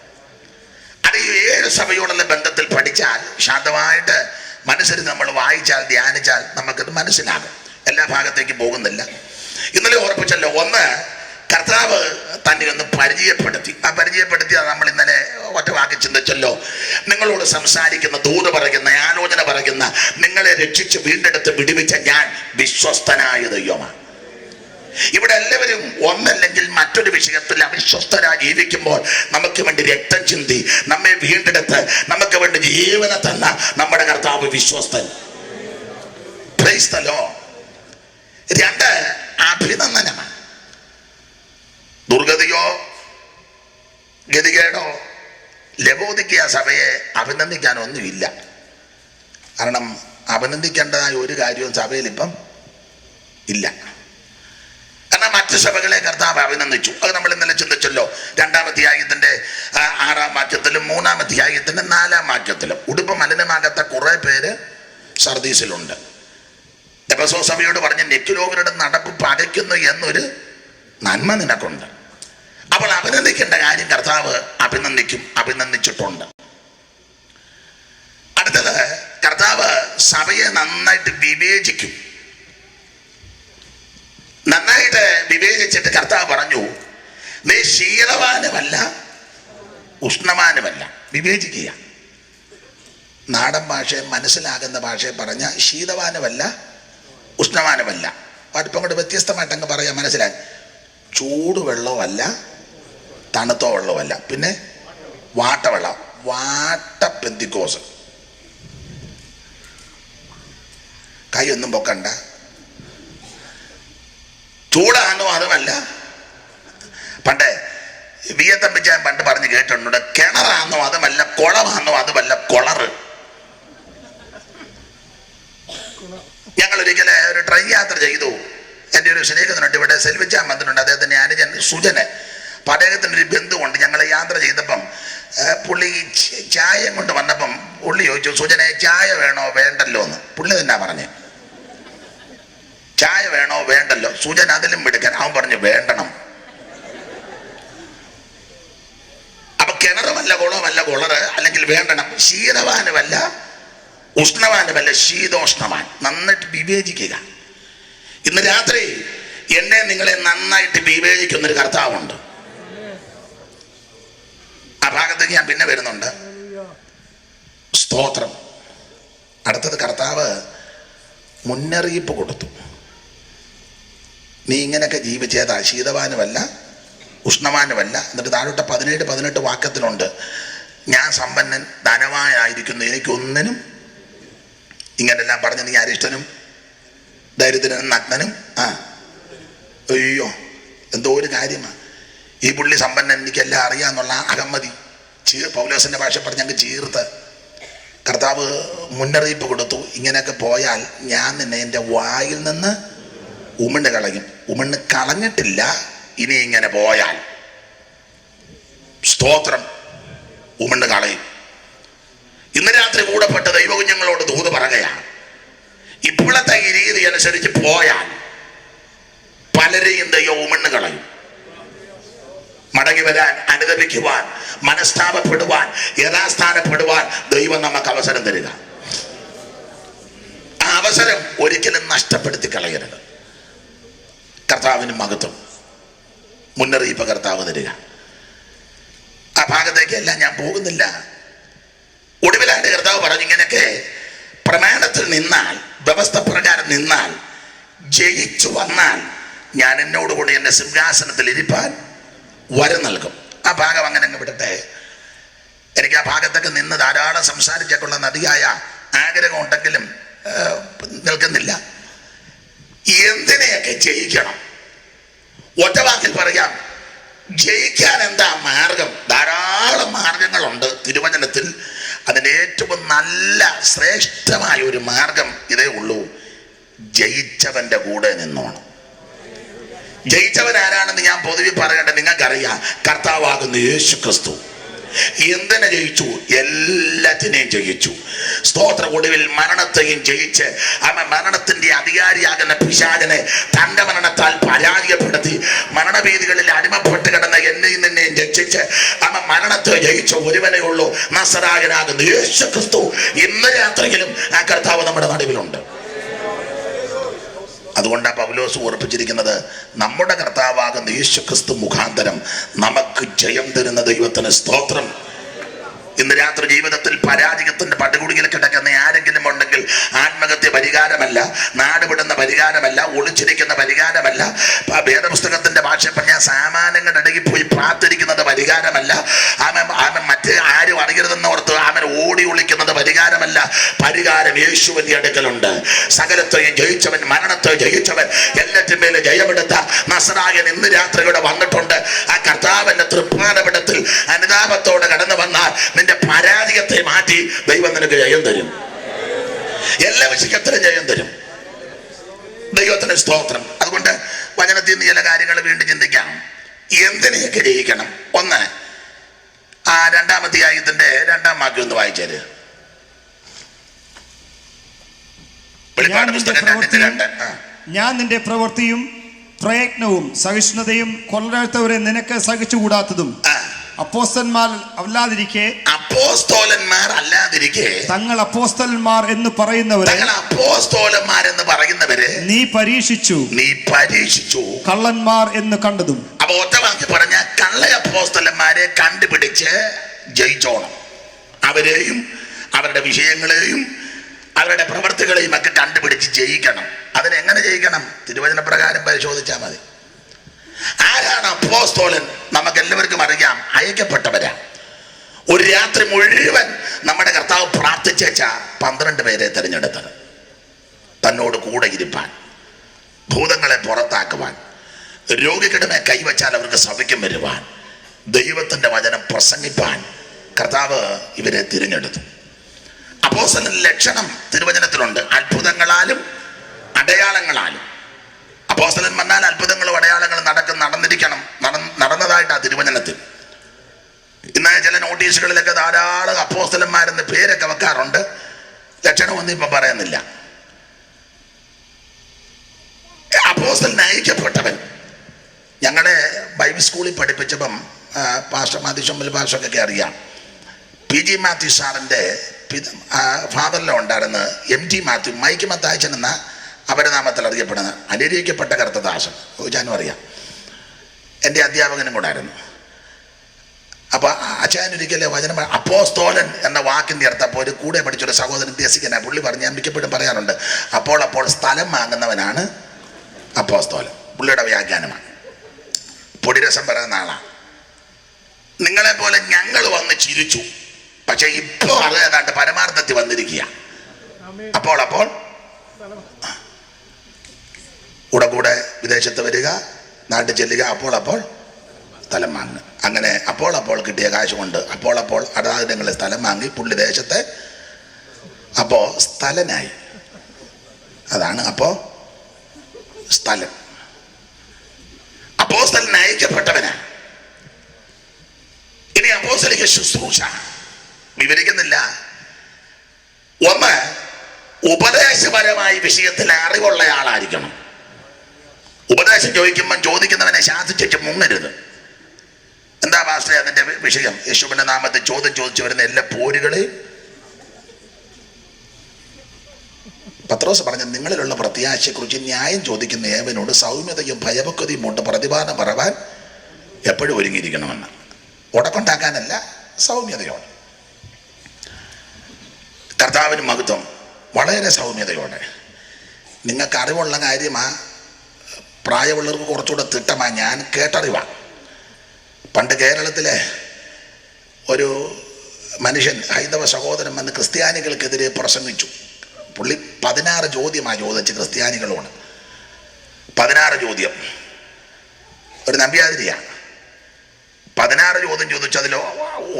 അത് ഈ 7 സഭയോടുള്ള ബന്ധത്തിൽ പഠിച്ചാൽ, ശാന്തമായിട്ട് മനസ്സിൽ നമ്മൾ വായിച്ചാൽ, ധ്യാനിച്ചാൽ നമുക്കത് മനസ്സിലാകും. എല്ലാ ഭാഗത്തേക്കും പോകുന്നില്ല. ഇന്നലെ ഓർപ്പിച്ചല്ലോ. ഒന്ന്, കർത്താവ് തന്നെ ഒന്ന് പരിചയപ്പെടുത്തി. ആ പരിചയപ്പെടുത്തിയാൽ നമ്മൾ ഇന്നലെ ഒറ്റ വാക്കി ചിന്തിച്ചല്ലോ. നിങ്ങളോട് സംസാരിക്കുന്ന, ദൂത് പറയുന്ന, ആലോചന പറയുന്ന, നിങ്ങളെ രക്ഷിച്ച് വീണ്ടെടുത്ത് വിടുവിച്ച ഞാൻ വിശ്വസ്തനായ ദൈവമാണ്. ഇവിടെ എല്ലാവരും ഒന്നല്ലെങ്കിൽ മറ്റൊരു വിഷയത്തിൽ അവിശ്വസ്തരായി ജീവിക്കുമ്പോൾ നമുക്ക് വേണ്ടി രക്തം ചിന്തി നമ്മെ വീണ്ടെടുത്ത് നമുക്ക് വേണ്ടി ജീവനെ തന്ന നമ്മുടെ കർത്താവ് വിശ്വസ്തൻ. Praise the lord. രണ്ട്, അഭിനന്ദനമാണ്. ദുർഗതിയോ ഗതികേടോ ലബോദിക്കുക സഭയെ അഭിനന്ദിക്കാനൊന്നുമില്ല. കാരണം അഭിനന്ദിക്കേണ്ടതായ ഒരു കാര്യവും സഭയിൽ ഇപ്പം ഇല്ല. കാരണം മറ്റു സഭകളെ കർത്താവ് അഭിനന്ദിച്ചു. അത് നമ്മൾ ഇന്നലെ ചിന്തിച്ചല്ലോ. 2-ാം അധ്യായത്തിന്റെ 6-ാം വാക്യത്തിലും 3-ാം അധ്യായത്തിന്റെ 4-ാം വാക്യത്തിലും ഉടുപ്പ് മലിനമാകാത്ത കുറെ പേര് സർദീസിലുണ്ട്. എഫെസോ സഭയോട് പറഞ്ഞ് നെക്കിലോവരുടെ നടപ്പ് പകയ്ക്കുന്നു എന്നൊരു നന്മ നിനക്കുണ്ട്. അപ്പോൾ അഭിനന്ദിക്കേണ്ട കാര്യം കർത്താവ് അഭിനന്ദിക്കും, അഭിനന്ദിച്ചിട്ടുണ്ട്. അടുത്തത്, കർത്താവ് സഭയെ നന്നായിട്ട് വിവേചിക്കും. നന്നായിട്ട് വിവേചിച്ചിട്ട് കർത്താവ് പറഞ്ഞു, നീ ശീതവാനുമല്ല ഉഷ്ണവാനുമല്ല. വിവേചിക്കുക. നാടൻ ഭാഷയെ മനസ്സിലാകുന്ന ഭാഷയെ പറഞ്ഞ ശീതവാനുമല്ല ഉഷ്ണവാനുമല്ല. പാട്ടിപ്പം കൊണ്ട് വ്യത്യസ്തമായിട്ട് അങ്ങ് പറയാം, മനസ്സിലായി. ചൂടുവെള്ളമല്ല തണുത്തോ വെള്ളമല്ല, പിന്നെ വാട്ടവെള്ളം, വാട്ട പെന്തിക്കോസ്. കൈയൊന്നും പൊക്കണ്ട. ചൂടാണോ അതുമല്ല. പണ്ട് വിയത്തമ്പിച്ചാൻ പണ്ട് പറഞ്ഞ് കേട്ടിട്ടുണ്ട്, കിണറാന്നോ അതുമല്ല, കുളമാണോ അതുമല്ല, കൊളറ്. ഞങ്ങൾ ഒരിക്കലെ ഒരു ട്രെയിൻ യാത്ര ചെയ്തു. എൻ്റെ ഒരു സ്നേഹിതനുണ്ട് ഇവിടെ, സെൽവിച്ചാൻ വന്നിട്ടുണ്ട്, അദ്ദേഹത്തിൻ്റെ അനുജൻ സുജന്. അപ്പം അദ്ദേഹത്തിൻ്റെ ഒരു ബന്ധുവുണ്ട്. ഞങ്ങൾ യാത്ര ചെയ്തപ്പം പുള്ളി ചായ കൊണ്ട് വന്നപ്പം പുള്ളി ചോദിച്ചു, സുജനെ ചായ വേണോ വേണ്ടല്ലോ എന്ന്. പുള്ളി തന്നെ പറഞ്ഞേ, ചായ വേണോ വേണ്ടല്ലോ. സുജൻ അതിലും മിടുക്കൻ, അവൻ പറഞ്ഞു വേണ്ടണം. അപ്പൊ കിണറുമല്ല കുളമല്ല കുളറ്, അല്ലെങ്കിൽ വേണ്ടണം. ശീതവാനുമല്ല ഉഷ്ണവാനുമല്ല, ശീതോഷ്ണവാൻ. നന്നായിട്ട് വിവേചിക്കുക. ഇന്ന് രാത്രി എന്നെ നിങ്ങളെ നന്നായിട്ട് വിവേചിക്കുന്നൊരു കർത്താവുണ്ട്. ആ ഭാഗത്തേക്ക് ഞാൻ പിന്നെ വരുന്നുണ്ട്. സ്തോത്രം. അടുത്തത്, കർത്താവ് മുന്നറിയിപ്പ് കൊടുത്തു. നീ ഇങ്ങനെയൊക്കെ ജീവിച്ചേതാ, ശീതവാനുമല്ല ഉഷ്ണവാനുമല്ല. എന്നിട്ട് താഴോട്ട് 17-18 വാക്യത്തിലുണ്ട്, ഞാൻ സമ്പന്നൻ ധനവാനായിരിക്കുന്നു, എനിക്കൊന്നിനും. ഇങ്ങനെല്ലാം പറഞ്ഞ് നീ അരിഷ്ടനും ദരിദ്രനും നഗ്നനും. അയ്യോ, എന്തോ ഒരു കാര്യമാണ്. ഈ പുള്ളി സമ്പന്നൻ, എനിക്കെല്ലാം അറിയാന്നുള്ള അഹമ്മതി പൗലോസിന്റെ ഭാഷ പറഞ്ഞ് ഞങ്ങൾക്ക് ചീർത്ത് കർത്താവ് മുന്നറിയിപ്പ് കൊടുത്തു. ഇങ്ങനെയൊക്കെ പോയാൽ ഞാൻ നിന്നെ എൻ്റെ വായിൽ നിന്ന് ഉമിണ് കളയും. ഉമിണ് കളഞ്ഞിട്ടില്ല, ഇനി ഇങ്ങനെ പോയാൽ. സ്തോത്രം. ഉമിണ് കളയും. ഇന്ന് രാത്രി കൂടപ്പെട്ട ദൈവകുഞ്ഞുങ്ങളോട് ദൂത് പറയുകയാണ്, ഇപ്പോഴത്തെ ഈ രീതി അനുസരിച്ച് പോയാൽ പലരെയും ദൈവം ഉമിണ് കളയും. മടങ്ങി വരാൻ, അനുദപിക്കുവാൻ, മനസ്താപപ്പെടുവാൻ, യഥാസ്ഥാനപ്പെടുവാൻ ദൈവം നമുക്ക് അവസരം തരിക. ആ അവസരം ഒരിക്കലും നഷ്ടപ്പെടുത്തി കളയരുത്. കർത്താവിന് മഹത്വം. മുന്നറിയിപ്പ് കർത്താവ് തരിക. ആ ഭാഗത്തേക്കെല്ലാം ഞാൻ പോകുന്നില്ല. ഒടുവിലായിട്ട് കർത്താവ് പറഞ്ഞു, ഇങ്ങനെയൊക്കെ പ്രമാണത്തിൽ നിന്നാൽ, വ്യവസ്ഥ പ്രകാരം നിന്നാൽ, ജയിച്ചു വന്നാൽ ഞാൻ എന്നോടുകൂടി എന്റെ സിംഹാസനത്തിൽ ഇരിപ്പാൻ വരം നൽകും. ആ ഭാഗം അങ്ങനെ അങ്ങ് വിടട്ടെ. എനിക്ക് ആ ഭാഗത്തൊക്കെ നിന്ന് ധാരാളം സംസാരിച്ചേക്കുള്ള നദിയായ ആഗ്രഹം ഉണ്ടെങ്കിലും നിൽക്കുന്നില്ല. എന്തിനെയൊക്കെ ജയിക്കണം? ഒറ്റവാക്കിൽ പറയാം, ജയിക്കാൻ എന്താ മാർഗം? ധാരാളം മാർഗങ്ങളുണ്ട് തിരുവചനത്തിൽ. അതിന് ഏറ്റവും നല്ല ശ്രേഷ്ഠമായ ഒരു മാർഗം ഇതേ ഉള്ളൂ: ജയിച്ചവന്റെ കൂടെ നിന്നോണം. ജയിച്ചവൻ ആരാണെന്ന് ഞാൻ പൊതുവെ പറയട്ടെ. നിങ്ങൾക്കറിയാം, കർത്താവാകുന്ന യേശു ക്രിസ്തു എന്തിനെ ജയിച്ചു? എല്ലാത്തിനെയും ജയിച്ചു. സ്തോത്ര. ഒടുവിൽ മരണത്തെയും ജയിച്ച് അവൻ മരണത്തിന്റെ അധികാരിയാകുന്ന പിശാചിനെ തന്റെ മരണത്താൽ പരാജയപ്പെടുത്തി മരണഭീതികളിൽ അടിമപ്പെട്ട് കിടന്ന എന്നെയും നിന്നെയും രക്ഷിച്ച് അവൻ മരണത്തെ ജയിച്ച ഒരുവനേ ഉള്ളൂ, നസറായനാകുന്ന യേശു ക്രിസ്തു. ഇന്ന് രാത്രിയിലും ആ കർത്താവ് നമ്മുടെ നടുവിലുണ്ട്. അതുകൊണ്ടാണ് പൗലോസ് ഉറപ്പിച്ചിരിക്കുന്നത്, നമ്മുടെ കർത്താവാകുന്ന യേശു ക്രിസ്തു മുഖാന്തരം നമുക്ക് ജയം തരുന്ന ദൈവത്തിന് സ്തോത്രം. ഇന്ന് രാത്രി ജീവിതത്തിൽ പരാജയത്തിന്റെ പടുകുടിയിൽ കിടക്കുന്ന ആരെങ്കിലും ഉണ്ടെങ്കിൽ, ആത്മഹത്യ പരിഹാരമല്ല, നാടുവിടുന്ന പരിഹാരമല്ല, ഒളിച്ചിരിക്കുന്ന പരിഹാരമല്ല, വേദപുസ്തകത്തിന്റെ ഭാഷ പറഞ്ഞാൽ സാമാന്യങ്ങളുടെ ഇടയിൽ പോയി പ്രാർത്ഥിക്കുന്നത് പരിഹാരമല്ല, അവൻ മറ്റ് ആരും അറിയരുതെന്ന് ഓർത്ത് അവൻ ഓടി ഒളിക്കുന്നത് പരിഹാരമല്ല. പരിഹാരം യേശുവിന്റെ അടുക്കലുണ്ട്. സകലത്തെയും ജയിച്ചവൻ, മരണത്തെ ജയിച്ചവൻ, എല്ലാറ്റിൻ മേലെ ജയമെടുത്ത നസറായൻ ഇന്ന് രാത്രി ഇവിടെ വന്നിട്ടുണ്ട്. ആ കർത്താവിന്റെ തൃപ്പാദപീഠത്തിൽ അനുതാപത്തോടെ കടന്നു വന്നാൽ നിന്റെ പരാജയത്തെ മാറ്റി ദൈവം നിനക്ക് ജയം തരും. എല്ലാ വിഷയത്തിലും ജയം തരും. ദൈവത്തിന് സ്തോത്രം. അതുകൊണ്ട് വചനത്തിൽ നിന്ന് ചില കാര്യങ്ങൾ വീണ്ടും ചിന്തിക്കാം. എന്തിനെയൊക്കെ ജയിക്കണം? ഒന്ന്, ആ 2-ാം അധ്യായത്തിന്റെ 2-ാം വാക്യം ഒന്ന് വായിച്ചേര്. വെളിപ്പാട് പുസ്തകം 2:2. ഞാൻ നിന്റെ പ്രവൃത്തിയും പ്രയത്നവും സഹിഷ്ണുതയും കൊള്ളരുത്തവരെ നിനക്ക് സഹിച്ചുകൂടാത്തതും അപ്പോസ്തലന്മാർ അല്ലാതിരിക്കെ തങ്ങൾ അപ്പോസ്തലന്മാർ എന്ന് പറയുന്നവരെ നീ പരീക്ഷിച്ചു കള്ളന്മാർ എന്ന് കണ്ടതും. അപ്പൊ ഒറ്റവാക്കി പറഞ്ഞ കള്ള അപ്പോസ്തലന്മാരെ കണ്ടുപിടിച്ച് ജയിച്ചോണം. അവരെയും അവരുടെ വിഷയങ്ങളെയും അവരുടെ പ്രവൃത്തികളെയും ഒക്കെ കണ്ടുപിടിച്ച് ജയിക്കണം. അതിനെങ്ങനെ ജയിക്കണം? തിരുവചന പ്രകാരം പരിശോധിച്ചാൽ മതി. ആരാണ് അപ്പോസ്തലൻ? നമുക്ക് എല്ലാവർക്കും അറിയാം, അയക്കപ്പെട്ടവരാ. ഒരു രാത്രി മുഴുവൻ നമ്മുടെ കർത്താവ് പ്രാർത്ഥിച്ച 12 പേരെ തിരഞ്ഞെടുത്തത്. തന്നോട് കൂടെ ഇരുപ്പാൻ, ഭൂതങ്ങളെ പുറത്താക്കുവാൻ, രോഗികളുടെ മേൽ കൈവച്ചാൽ അവർക്ക് സൗഖ്യം വരുവാൻ, ദൈവത്തിന്റെ വചനം പ്രസംഗിപ്പാൻ കർത്താവ് ഇവരെ തിരഞ്ഞെടുത്തു. അപ്പോസ്തലന്റെ ലക്ഷണം തിരുവചനത്തിലുണ്ട്: അത്ഭുതങ്ങളാലും അടയാളങ്ങളാലും. അപ്പോസ്തലൻ വന്നാൽ അത്ഭുതങ്ങളും അടയാളങ്ങളും നടന്നതായിട്ടാണ് തിരുവചനത്തിൽ. ഇന്ന് ചില നോട്ടീസുകളിലൊക്കെ ധാരാളം അപ്പോസ്തലന്മാരെന്ന് പേരൊക്കെ വെക്കാറുണ്ട്. ലക്ഷണമൊന്നും ഇപ്പൊ പറയുന്നില്ല. അപ്പോസ്തലൻ അയക്കപ്പെട്ടവൻ. ഞങ്ങളെ ബൈബിൾ സ്കൂളിൽ പഠിപ്പിച്ചപ്പം പാസ്റ്റർ മാത്യുശമ്പൽ പാസ്റ്റർക്കൊക്കെ അറിയാം. PG മാത്യു സാറിൻ്റെ ഫാദറിലോ ഉണ്ടായിരുന്ന MT മാത്യു, മൈക്ക് മത്തായച്ചൻ എന്ന അപരനാമത്തിൽ അറിയപ്പെടുന്ന അനുഗ്രഹിക്കപ്പെട്ട കർത്തദാസൻ, ഞാനും അറിയാം, എൻ്റെ അധ്യാപകനും കൂടായിരുന്നു. അപ്പൊ അച്ഛനൊരിക്കലെ വചനം അപ്പോസ്തലൻ എന്ന വാക്കിൻ്റെ അർത്ഥം, അപ്പോൾ ഒരു കൂടെ പഠിച്ചൊരു സഹോദരൻ ദേശിക്കനാണ്. പുള്ളി പറഞ്ഞ്, ഞാൻ മിക്കപ്പോഴും പറയാറുണ്ട്, അപ്പോൾ സ്ഥലം വാങ്ങുന്നവനാണ് അപ്പോസ്തലൻ. പുള്ളിയുടെ വ്യാഖ്യാനമാണ്. പൊടിരസം പറയുന്ന ആളാണ്. നിങ്ങളെ പോലെ ഞങ്ങൾ വന്ന് ചിരിച്ചു, പക്ഷെ ഇപ്പോ അത് ഏതാണ്ട് പരമാർത്ഥത്തിൽ വന്നിരിക്കുക. അപ്പോൾ കൂടെ വിദേശത്ത് വരിക, നാട്ടിൽ ചെല്ലുക, അപ്പോൾ സ്ഥലം വാങ്ങുക. അങ്ങനെ അപ്പോൾ കിട്ടിയ കാശ് കൊണ്ട് അപ്പോൾ അടാതിടങ്ങളിൽ സ്ഥലം വാങ്ങി പുള്ളി ദേശത്തെ അപ്പോ സ്ഥലനായി. അതാണ് അപ്പോ സ്ഥലം. അപ്പോസ്തലൻ അയക്കപ്പെട്ടവനാ. ഇനി അപ്പോസ്തലിക ശുശ്രൂഷ വിവരിക്കുന്നില്ല. ഒന്ന്, ഉപദേശപരമായ വിഷയത്തിൽ അറിവുള്ള ആളായിരിക്കണം. ഉപദേശം ചോദിക്കുന്നവനെ ശാസിച്ചിട്ട് മുങ്ങരുത്. എന്താ പാസ്റ്ററെ അതിന്റെ വിഷയം? യേശുവിന്റെ നാമത്തിൽ ചോദിച്ചു വരുന്ന എല്ലാ പോരുകളെയും പത്രോസ് പറഞ്ഞ, നിങ്ങളിലുള്ള പ്രത്യാശയെക്കുറിച്ച് ന്യായം ചോദിക്കുന്ന ഏവനോട് സൗമ്യതയും ഭയഭക്തിയും കൊണ്ട് പ്രതിപാദനം പറവാൻ എപ്പോഴും ഒരുങ്ങിയിരിക്കണമെന്ന്. ഉടക്കുണ്ടാക്കാനല്ല, സൗമ്യതയോടെ. കർത്താവിന് മഹത്വം. വളരെ സൗമ്യതയോടെ. നിങ്ങൾക്ക് അറിവുള്ള കാര്യമാ, പ്രായമുള്ളവർക്ക് കുറച്ചുകൂടെ തിട്ടമാ. ഞാൻ കേട്ടറിവാണ്. പണ്ട് കേരളത്തിലെ ഒരു മനുഷ്യൻ, ഹൈന്ദവ സഹോദരൻ വന്ന് ക്രിസ്ത്യാനികൾക്കെതിരെ പ്രസംഗിച്ചു. പുള്ളി 16 ചോദ്യമാണ് ചോദിച്ച് ക്രിസ്ത്യാനികളോട്. 16 ചോദ്യം. ഒരു നമ്പ്യാതിരിയാണ്. 16 ചോദ്യം ചോദിച്ചു. അതിൽ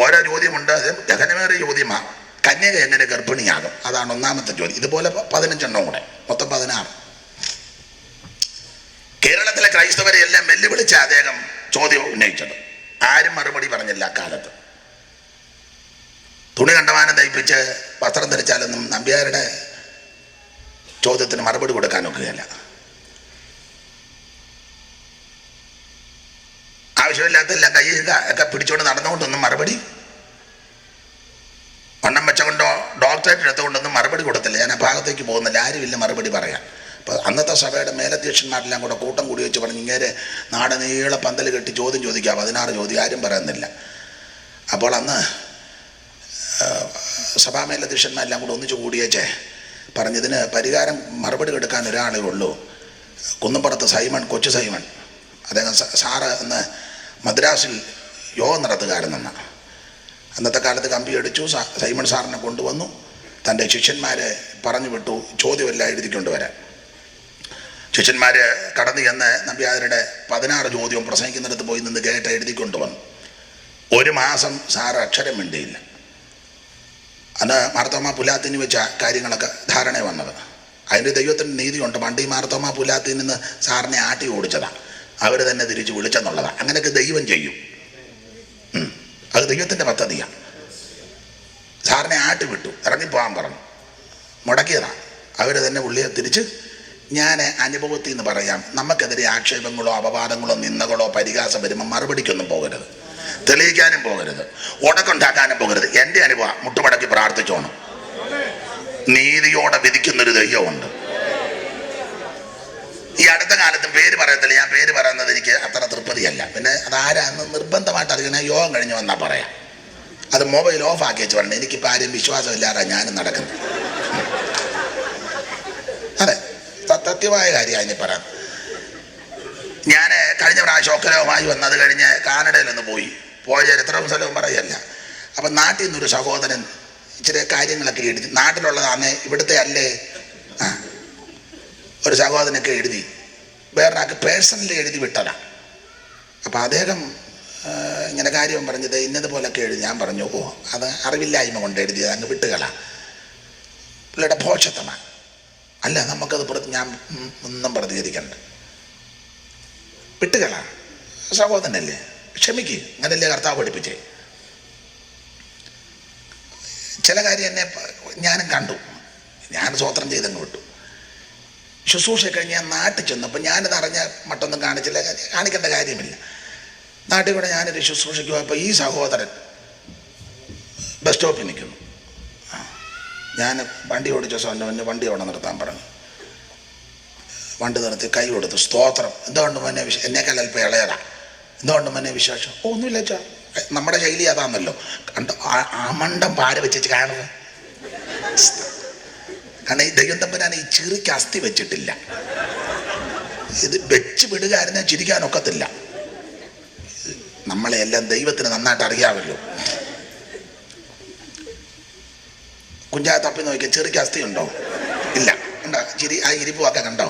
ഓരോ ചോദ്യമുണ്ട്. അത് ഗഹനമേറിയ ചോദ്യമാണ്. കന്യക എങ്ങനെ ഗർഭിണിയാകും? അതാണ് ഒന്നാമത്തെ ചോദ്യം. ഇതുപോലെ 15 കൂടെ, മൊത്തം 16. കേരളത്തിലെ ക്രൈസ്തവരെ എല്ലാം വെല്ലുവിളിച്ച അദ്ദേഹം ചോദ്യം ഉന്നയിച്ചത്. ആരും മറുപടി പറഞ്ഞില്ല. കാലത്ത് തുണി കണ്ടമാനം തയ്പ്പിച്ച് വസ്ത്രം ധരിച്ചാലൊന്നും നമ്പ്യാരുടെ ചോദ്യത്തിന് മറുപടി കൊടുക്കാൻ ഒക്കുകയല്ല. ആവശ്യമില്ലാത്തെല്ലാം കൈ ഒക്കെ പിടിച്ചുകൊണ്ട് നടന്നുകൊണ്ടൊന്നും മറുപടി, വണ്ണം വെച്ചുകൊണ്ടോ ഡോക്ടറേറ്റ് എടുത്തുകൊണ്ടൊന്നും മറുപടി കൊടുത്തില്ല. ഞാൻ ആ ഭാഗത്തേക്ക് പോകുന്നില്ല. ആരുമില്ല മറുപടി പറയാൻ. അപ്പോൾ അന്നത്തെ സഭയുടെ മേലധ്യക്ഷന്മാരെല്ലാം കൂടെ കൂട്ടം കൂടി വെച്ച് പറഞ്ഞ് ഇങ്ങനെ നാടനീള പന്തൽ കെട്ടി ചോദ്യം ചോദിക്കുക. 16 ചോദ്യം. ആരും പറയുന്നില്ല. അപ്പോൾ അന്ന് സഭാ മേലധ്യക്ഷന്മാരെല്ലാം കൂടെ ഒന്നിച്ച് കൂടിയേച്ചേ പറഞ്ഞതിന് പരിഹാരം മറുപടി കൊടുക്കാൻ ഒരാളേ ഉള്ളൂ. കുന്നപ്പുറത്ത് സൈമൺ, കൊച്ചു സൈമൺ. അദ്ദേഹം സാറ് എന്ന് മദ്രാസിൽ യോഗം നടത്തുകാരനെന്ന. അന്നത്തെ കാലത്ത് കമ്പി അടിച്ചു. സൈമൺ സാറിനെ കൊണ്ടുവന്നു. തൻ്റെ ശിഷ്യന്മാരെ പറഞ്ഞു വിട്ടു ചോദ്യമെല്ലാം എഴുതിക്കൊണ്ട് വരാൻ. ശിഷ്യന്മാർ കടന്നു ചെന്ന് നമ്പ്യാരുടെ 16 ചോദ്യവും പ്രസംഗിക്കുന്നിടത്ത് പോയി നിന്ന് കേട്ട് എഴുതിക്കൊണ്ട് വന്നു. 1 മാസം സാറ് അക്ഷരം മിണ്ടിയില്ല. അന്ന് മാർത്തോമാ പുലാത്തിന് വെച്ച കാര്യങ്ങളൊക്കെ ധാരണ വന്നത്. അതിൻ്റെ ദൈവത്തിൻ്റെ നീതിയുണ്ട്. പണ്ട് ഈ മാർത്തോമാ പുലാത്തിൽ നിന്ന് സാറിനെ ആട്ടി ഓടിച്ചതാണ്. അവർ തന്നെ തിരിച്ച് വിളിച്ചെന്നുള്ളതാണ്. അങ്ങനെയൊക്കെ ദൈവം ചെയ്യും. അത് ദൈവത്തിൻ്റെ പദ്ധതിയാണ്. സാറിനെ ആട്ടി വിട്ടു, ഇറങ്ങിപ്പോകാൻ പറഞ്ഞു, മുടക്കിയതാണ്. അവർ തന്നെ പുള്ളിയെ തിരിച്ച്, ഞാൻ അനുഭവത്തിൽ നിന്ന് പറയാം, നമുക്കെതിരെ ആക്ഷേപങ്ങളോ അപവാദങ്ങളോ നിന്ദകളോ പരിഹാസം വരുമ്പോൾ മറുപടിക്കൊന്നും പോകരുത്, തെളിയിക്കാനും പോകരുത്, ഉടക്കുണ്ടാക്കാനും പോകരുത്. എൻ്റെ അനുഭവം മുട്ടുമടക്കി പ്രാർത്ഥിച്ചോണം. നീതിയോടെ വിധിക്കുന്നൊരു ദൈവമുണ്ട്. ഈ അടുത്ത കാലത്തും പേര് പറയത്തില്ല. ഞാൻ പേര് പറയുന്നത് എനിക്ക് അത്ര തൃപ്തിയല്ല. പിന്നെ അതാരാന്ന് നിർബന്ധമായിട്ട് അറിയണേ യോഗം കഴിഞ്ഞ് വന്നാൽ പറയാം. അത് മൊബൈൽ ഓഫ് ആക്കി വെച്ച് പറഞ്ഞു. എനിക്കിപ്പോൾ ആരും വിശ്വാസമില്ലാതെ ഞാനും നടക്കുന്നത്. അതെ, സത്യമായ കാര്യമാണ് ഇനി പറയാം. ഞാൻ കഴിഞ്ഞ പ്രാവശ്യം ഒക്കലവുമായി വന്നത് കഴിഞ്ഞ് കാനഡയിലൊന്ന് പോയ ചരിത്രവും സ്ഥലവും പറയല്ല. അപ്പം നാട്ടിൽ നിന്നൊരു സഹോദരൻ ഇച്ചിരി കാര്യങ്ങളൊക്കെ എഴുതി. നാട്ടിലുള്ളതാണ്, ഇവിടുത്തെ അല്ലേ. ഒരു സഹോദരനൊക്കെ എഴുതി വേറൊരാൾക്ക് പേഴ്സണലി എഴുതി വിട്ടതാണ്. അപ്പം അദ്ദേഹം ഇങ്ങനെ കാര്യം പറഞ്ഞത് ഇന്നതുപോലൊക്കെ എഴുതി. ഞാൻ പറഞ്ഞു, ഓ അത് അറിവില്ലായ്മ കൊണ്ട് എഴുതിയത്, അങ്ങ് വിട്ടുകളാ, പുള്ളിയുടെ ഭോഷത്വമാണ്. അല്ല, നമുക്കത് ഞാൻ ഒന്നും പ്രതികരിക്കണ്ട, വിട്ടുകളാ, സഹോദരനല്ലേ, ക്ഷമിക്ക്, അങ്ങനല്ലേ കർത്താവ് പഠിപ്പിച്ചേ. ചില കാര്യം എന്നെ ഞാനും കണ്ടു. ഞാൻ സ്വോത്രം ചെയ്തങ്ങ് വിട്ടു. ശുശ്രൂഷ കഴിഞ്ഞ് ഞാൻ നാട്ടിൽ ചെന്നപ്പോൾ ഞാനിത് അറിഞ്ഞ മറ്റൊന്നും കാണിച്ചില്ല, കാണിക്കേണ്ട കാര്യമില്ല. നാട്ടിൽ കൂടെ ഞാനൊരു ശുശ്രൂഷയ്ക്ക് പോയപ്പോൾ ഈ സഹോദരൻ ബസ് സ്റ്റോപ്പിൽ നിൽക്കുന്നു. ഞാൻ വണ്ടി ഓടിച്ച സ്വന്തം വണ്ടി അവിടെ നിർത്താൻ പറഞ്ഞു. വണ്ടി നിർത്തി കൈ കൊടുത്തു. സ്തോത്രം. എന്തുകൊണ്ട് മോനെ എന്നേക്കാൾ അല്പം ഇളയതാ, എന്തുകൊണ്ട് മോനെ വിശേഷം? ഒന്നുമില്ല ചാ, നമ്മുടെ ശൈലി അതാണല്ലോ. കണ്ടോ ആ മണ്ടം പാര വെച്ചിട്ട് കാണുന്നത്. കാരണം ഈ ദൈവം തമ്പുരാൻ ഈ ചിറിക്ക് അസ്ഥി വെച്ചിട്ടില്ല. ഇത് വെച്ച് വിടുകാരനെ ചിരിക്കാനൊക്കത്തില്ല. നമ്മളെ എല്ലാം ദൈവത്തിന് നന്നായിട്ട് അറിയാമല്ലോ. കുഞ്ചായ തപ്പി നോക്കിയാൽ ചെറിക്ക് അസ്ഥി ഉണ്ടോ? ഇല്ല. ഉണ്ടോ? ചിരി ആ ഇരിപ്പുമൊക്കെ കണ്ടോ?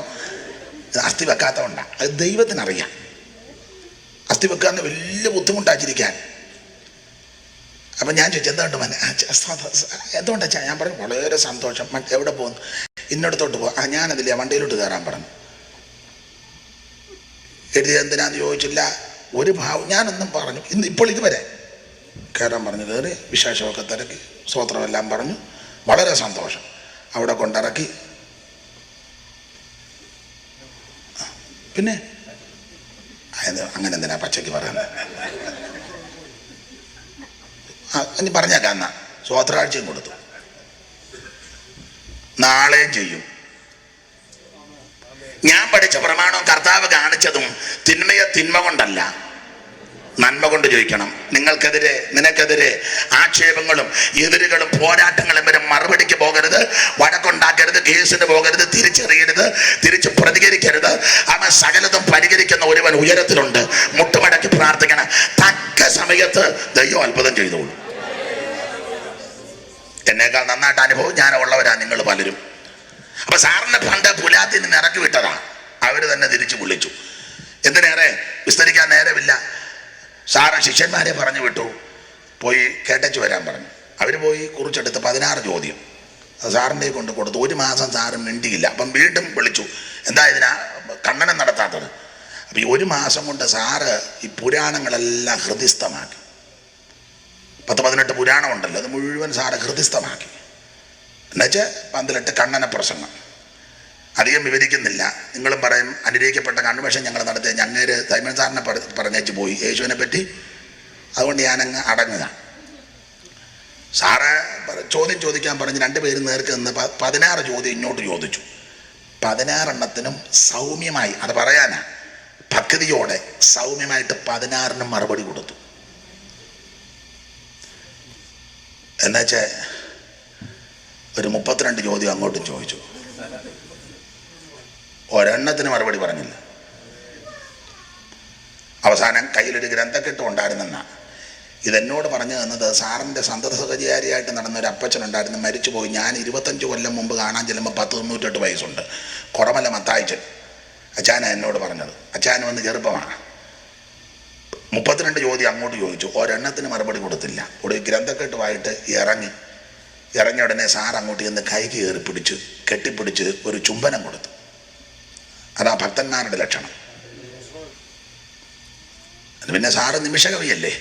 അസ്ഥി വെക്കാത്തതുകൊണ്ടാ. അത് ദൈവത്തിനറിയാം. അസ്ഥി വെക്കാന്ന് വലിയ ബുദ്ധിമുട്ടാച്ചിരിക്കാൻ. അപ്പം ഞാൻ ചോദിച്ചു, എന്തുകൊണ്ട് മോനെ? എന്തുകൊണ്ടാ ചാ? ഞാൻ പറഞ്ഞു, വളരെ സന്തോഷം. എവിടെ പോകുന്നു? ഇന്നടത്തോട്ട് പോകാം. ഞാനതില്ല, വണ്ടിയിലോട്ട് കയറാൻ പറഞ്ഞു. എഴുതിയത് എന്തിനാന്ന് ചോദിച്ചില്ല, ഒരു ഭാവം ഞാനൊന്നും പറഞ്ഞു. ഇപ്പോൾ ഇതുവരെ കയറാൻ പറഞ്ഞു. കയറി വിശേഷമൊക്കെ തിരക്കി സ്തോത്രമെല്ലാം പറഞ്ഞു. വളരെ സന്തോഷം. അവിടെ കൊണ്ടിറക്കി. പിന്നെ അങ്ങനെ എന്തിനാ പച്ചയ്ക്ക് പറയുന്നത്? ഇനി പറഞ്ഞേക്കാം. എന്നാ സ്തോത്രാഴ്ചയും കൊടുത്തു. നാളെയും ചെയ്യും. ഞാൻ പഠിച്ച പ്രമാണവും കർത്താവ് കാണിച്ചതും തിന്മയെ തിന്മ കൊണ്ടല്ല, നന്മ കൊണ്ട് ചോദിക്കണം. നിനക്കെതിരെ ആക്ഷേപങ്ങളും എതിരുകളും പോരാട്ടങ്ങളും വരെ മറുപടിക്ക് പോകരുത്, വഴക്കുണ്ടാക്കരുത്, കേസിന് പോകരുത്, തിരിച്ചറിയരുത്, തിരിച്ച് പ്രതികരിക്കരുത്. അവൻ സകലതും പരിഹരിക്കുന്ന ഒരുവൻ ഉയരത്തിലുണ്ട്. മുട്ടുമടക്കി പ്രാർത്ഥിക്കണം. തക്ക സമയത്ത് ദൈവം അത്ഭുതം ചെയ്തോളൂ. എന്നേക്കാൾ നന്നായിട്ട് അനുഭവം ഞാനുള്ളവരാ നിങ്ങൾ പലരും. അപ്പൊ സാറിനെ പണ്ട് പുലാത്തിൽ നിന്ന് ഇറക്കി വിട്ടതാ. അവര് തന്നെ തിരിച്ചു വിളിച്ചു. എന്തിനേറെ വിസ്തരിക്കാൻ നേരമില്ല. സാറ് ശിഷ്യന്മാരെ പറഞ്ഞു വിട്ടു, പോയി കേട്ടേച്ച് വരാൻ പറഞ്ഞു. അവർ പോയി കുറിച്ചെടുത്ത് 16 ചോദ്യം സാറിൻ്റെ കൊണ്ട് കൊടുത്തു. 1 മാസം സാറ് മിണ്ടിയില്ല. അപ്പം വീണ്ടും വിളിച്ചു, എന്താ ഇതിനാ ഖണ്ഡനം നടത്താത്തത്? അപ്പം ഈ 1 മാസം കൊണ്ട് സാറ് ഈ പുരാണങ്ങളെല്ലാം ഹൃദിസ്ഥമാക്കി. 10-18 പുരാണം ഉണ്ടല്ലോ, അത് മുഴുവൻ സാറ് ഹൃദിസ്ഥമാക്കി. എന്നുവെച്ചാൽ 18 ഖണ്ഡന പ്രസംഗം. അധികം വിവരിക്കുന്നില്ല. നിങ്ങളും പറയും അനുഗ്രഹിക്കപ്പെട്ട കൺവെൻഷൻ ഞങ്ങൾ നടത്തിയ ഞങ്ങേര് സൈമൺ സാറിനെ പറഞ്ഞേച്ച് പോയി യേശുവിനെ പറ്റി. അതുകൊണ്ട് ഞാനങ്ങ് അടങ്ങുക. സാറ് ചോദ്യം ചോദിക്കാൻ പറഞ്ഞ് 2 പേരും നേർക്ക് നിന്ന് 16 ചോദ്യം ഇങ്ങോട്ട് ചോദിച്ചു. 16 എണ്ണത്തിനും സൗമ്യമായി, അത് പറയാനാ, ഭക്തിയോടെ സൗമ്യമായിട്ട് 16നും മറുപടി കൊടുത്തു. എന്നുവെച്ചാൽ ഒരു 32 ചോദ്യം അങ്ങോട്ടും ചോദിച്ചു. ഒരെണ്ണത്തിന് മറുപടി പറഞ്ഞില്ല. അവസാനം കയ്യിലൊരു ഗ്രന്ഥക്കെട്ടും ഉണ്ടായിരുന്നെന്നാ. ഇതെന്നോട് പറഞ്ഞു തന്നത് സാറിൻ്റെ സന്തതസഹചാരിയായിട്ട് നടന്ന ഒരു അപ്പച്ചനുണ്ടായിരുന്നു, മരിച്ചുപോയി. ഞാൻ 25 കൊല്ലം മുമ്പ് കാണാൻ ചെല്ലുമ്പോൾ 10-98 വയസ്സുണ്ട്. കുറമല മത്തായിച്ചൻ അച്ചാനാ എന്നോട് പറഞ്ഞത്. അച്ചാൻ വന്ന് ചെറുപ്പമാണ്. 32 ചോദ്യം അങ്ങോട്ട് ചോദിച്ചു, ഒരെണ്ണത്തിന് മറുപടി കൊടുത്തില്ല. ഒരു ഗ്രന്ഥക്കെട്ടുമായിട്ട് ഇറങ്ങിയ ഉടനെ സാർ അങ്ങോട്ട് ചെന്ന് കൈക്ക് കയറി പിടിച്ച് കെട്ടിപ്പിടിച്ച് ഒരു ചുംബനം കൊടുത്തു. അതാ ഭക്തന്മാരുടെ ലക്ഷണം. പിന്നെ സാറ് നിമിഷകവിയല്ലേ,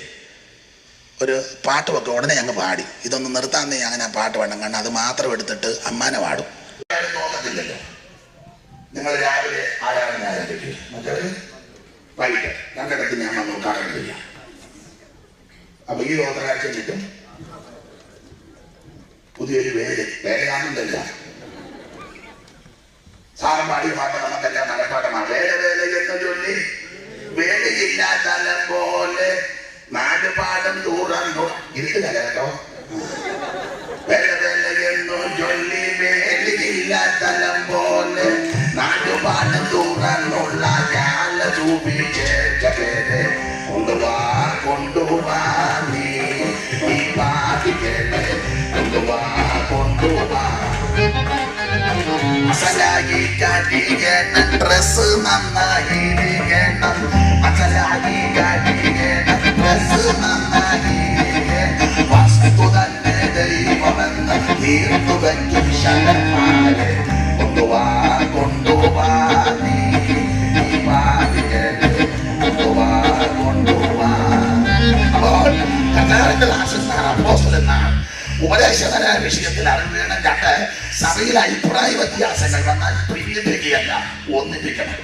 ഒരു പാട്ട് വെക്കുക, ഉടനെ ഞങ്ങൾ പാടി. ഇതൊന്ന് നിർത്താന്നേ അങ്ങനെ ആ പാട്ട് വേണം, കാരണം അത് മാത്രം എടുത്തിട്ട് അമ്മാനെ പാടും. നോക്കത്തില്ലല്ലോ. നിങ്ങൾ രാവിലെ ആരാധന ആരംഭിക്കും, മറ്റൊരു വൈകിട്ട് രണ്ടിടത്ത് ഞാൻ വന്ന് കാണുന്നില്ല. അപ്പൊ ഈ ഓത്തരാഴ്ച കിട്ടും പുതിയൊരു വേലയാണെന്നല്ല. സാറും പാടിയ പാട്ട് നമുക്കെല്ലാം മനപ്പാട്ടമാണ്. വേല എന്ന് ചൊല്ലി വേലയില്ലാത്ത പോലെ നാടുപാടും ദൂരം ഇരുട്ടില്ല കേട്ടോ. വേല എന്ന് ചൊല്ലി വേലയില്ലാത്ത പോലെ നാടുപാടും ദൂരമുള്ള കാല ചൂപിച്ചേരെ കൊണ്ടുവാ നീ ഈ പാട്ടിക്കേട്ടെ കൊണ്ടുവാ. അസലായി കാട്ടിക്കണം, ഡ്രസ് നന്നായിരിക്കണം. അസലായി കാട്ടിക്കണം, ഡ്രസ് നന്നായിരിക്കണം. വസ്തു തന്നെ ദൈവമെന്ന് തീർത്തു വയ്ക്കും ശരന്മാരെ. കൊണ്ടുവാ നീ ഈ പാട്ടിക്കേട്ടെ കൊണ്ടുവാ. അപ്പോൾ കർത്താവിന്റെ ദാസന്മാർ അപ്പോസ്തലന്മാർ ഉപദേശകരായ വിഷയത്തിൽ അറിവ് വേണം. 2 സഭയിൽ അഭിപ്രായ വ്യത്യാസങ്ങൾ വന്നാൽ പിരിയിപ്പിക്കുകയല്ല, ഒന്നിപ്പിക്കണം.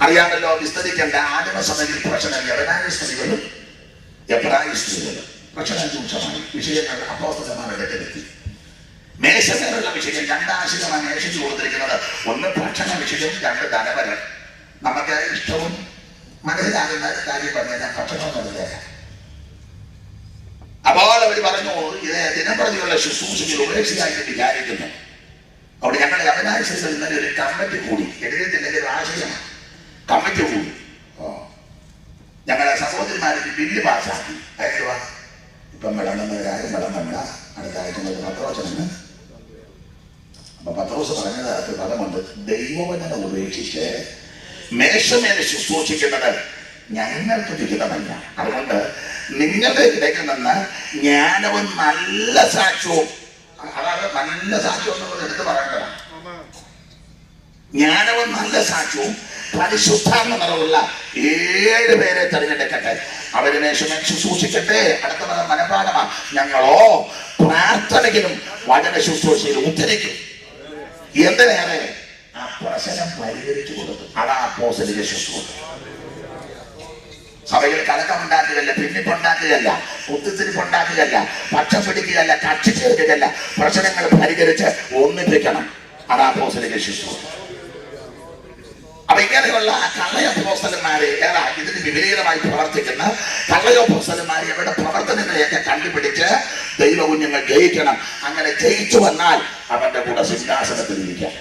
അറിയാമല്ലോ, വിസ്തരിക്കേണ്ട ആദിമസഭയിൽ പ്രശ്നം യവനായ സ്ത്രീകളും എബ്രായ സ്ത്രീകളും പ്രശ്നം രൂക്ഷമായി. വിഷയങ്ങൾ അപ്പോസ്തലന്മാരുടെ അടുത്തെത്തി. മേശമേലുള്ള വിഷയം 2 ആശയമാണ് മേശയ്ക്ക് കൊടുത്തിരിക്കുന്നത്. 1 ഭക്ഷണ വിഷയം, 2 ധനപരം. നമുക്ക് ഇഷ്ടവും മനസ്സിലാകുന്ന കാര്യം പറഞ്ഞാൽ ഭക്ഷണം നൽകുക. അപ്പോൾ അവർ പറഞ്ഞു, ഇത് ദിനംപ്രതിയുള്ള ശുശ്രൂഷയിൽ ഉപേക്ഷയായിട്ട് വിചാരിക്കുന്നു. അവിടെ ഞങ്ങൾ യവനായ സ്ത്രീകൾ ഇന്നലെ ഒരു കമ്മിറ്റി കൂടി, എഴുതിയിട്ടില്ലെങ്കിൽ ആശയം കമ്മിറ്റി കൂടി. ഞങ്ങളുടെ സഹോദരിമാരുടെ ബില്ല് പാസ്സാക്കി. അയക്കുവാ ഇപ്പം വിളമ്പുന്നവരാരും വിളമ്പണ്ട, അടുത്ത ആഴ്ച പത്രോസന്. അപ്പൊ പത്രോസ് പറഞ്ഞത് പദമുണ്ട്, ദൈവവചനം ഉപേക്ഷിച്ച് മേശമേലെ ശുശ്രൂഷിക്കുന്നത് ഞങ്ങൾക്ക് വിഹിതമല്ല. അതുകൊണ്ട് നിങ്ങളുടെ ഇടയ്ക്ക് നിന്ന് ജ്ഞാനവും നല്ല സാക്ഷ്യവും, അതായത് നല്ല സാക്ഷ്യം എന്നുള്ളത് എടുത്ത് പറയേണ്ടതാണ്. ജ്ഞാനവും നല്ല സാക്ഷ്യവും പരിശുദ്ധാത്മ നിറവുള്ള 7 പേരെ തെരഞ്ഞെടുക്കട്ടെ. അവര് മേശമേൽ ശുശ്രൂഷിക്കട്ടെ. അടുത്ത മനഃപാഠമാണ്. ഞങ്ങളോ പ്രാർത്ഥനയിലും വചന ശുശ്രൂഷയിലും ഉദ്ധരിക്കും. എന്തിനേറെ ആ പ്രശ്നം പരിഹരിച്ചു കൊടുത്തു. അതാ അപ്പോസ്തലിക ശുശ്രൂഷ. സഭയിൽ കലക്കമുണ്ടാക്കുകയല്ല, ഭിന്നിപ്പുണ്ടാക്കുകയല്ല, കുത്തിത്തിരിപ്പുണ്ടാക്കുകയല്ല, പക്ഷം പിടിക്കുകയല്ല, കക്ഷി ചേർക്കുകയല്ല, പ്രശ്നങ്ങൾ പരിഹരിച്ച് ഒന്നിപ്പിക്കണം. അതാ അപ്പോസ്തലിക ശുശ്രൂഷ. അപ്പൊ ഇങ്ങനെയുള്ള കള്ളയപ്പോസ്തലന്മാരെ ഇതിന് വിപരീതമായി പ്രവർത്തിക്കുന്ന കള്ളയപ്പോസ്തലന്മാരെ അവരുടെ പ്രവർത്തനങ്ങളെയൊക്കെ കണ്ടുപിടിച്ച് ദൈവകുഞ്ഞുങ്ങൾ ജയിക്കണം. അങ്ങനെ ജയിച്ചു വന്നാൽ അവന്റെ കൂടെ സിംഹാസനത്തിൽ ഇരിക്കാം.